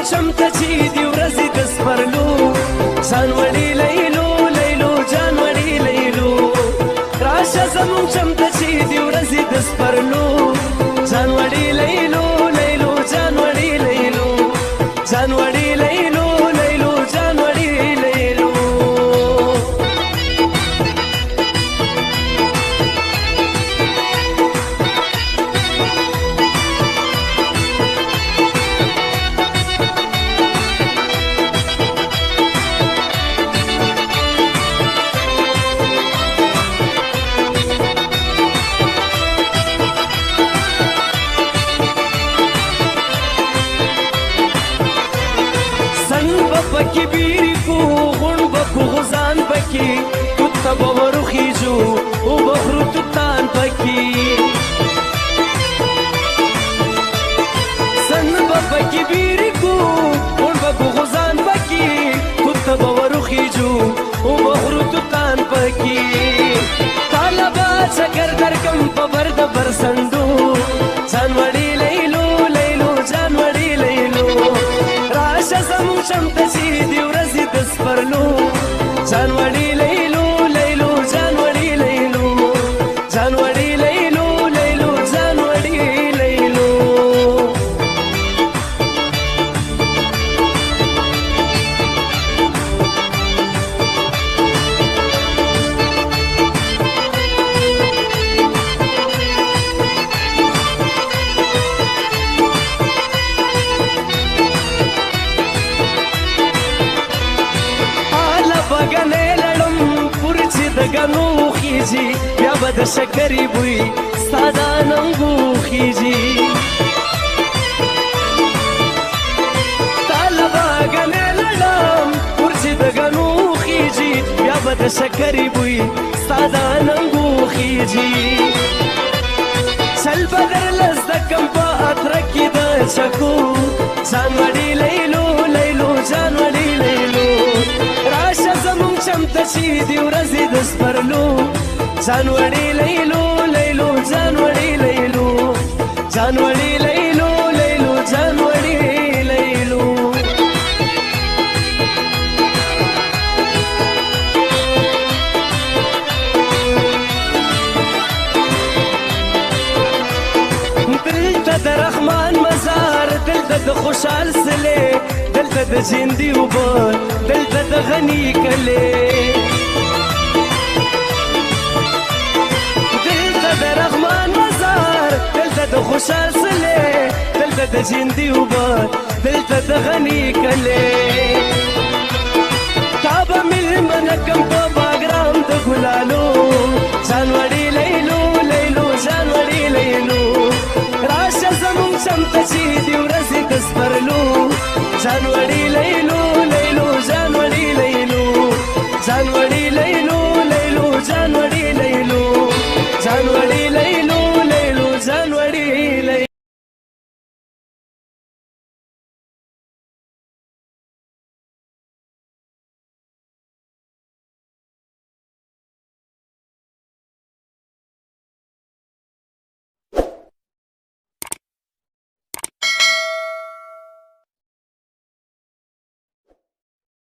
زمون شمته چې دی ورځې د سپرلو ځان وړي لیلو لیلو جان وړي لیلو راشه زمون شمته چې دی ورځې د سپرلو ځان وړي لیلو لیلو جان وړي لیلو ځان وړي لیلو لیلو جان وړي لیلو پکی بیری کو غون بکو غزان پکی کتا باورو خیجو او بخرو تتان پکی سن پکی بیری کو غون بکو غزان پکی کتا باورو خیجو او بخرو تتان پکی طالبا چکر درکم پا برد برسندو جان وڑی لیلو لیلو جان وڑی لیلو راشه زمون شمته چې دی ورځې د سپرلو ځان وړي لیلو لیلو جان وړي لیلو ځان وړي لیلو لیلو ځان وړي لیلو بګنې لړم پر چې د غنو خيږي بیا به د شکرې بوی ستا د اننګو خيږي تاله بګنې لړم پر چې د غنو خيږي بیا به د شکرې بوی ستا د اننګو خيږي چل بدر لزدکم په اتر کې د چکو ځان وړي لیلو لیلو جان وړي لیلو راشه زمون شمته چې دی ورځې د سپرلو ځان وړي لیلو لیلو جان وړي لیلو ځان وړي لیلو لیلو جان وړي لیلو دلته د رحمان مزار دلته د خوشحال سلې دلته د جندي اوبه دلته د غني کلې دلته د رحمان مزار دلته د خوشحال سلې دلته د جندي اوبه دلته د غني کلې تا به مېلمنه کم په باګرام د ګلالو ځان وړي لیلو لیلو ځان وړي لیلو راشه زمون شمته چې دی ورځې د سپرلو ځان وړي لیلو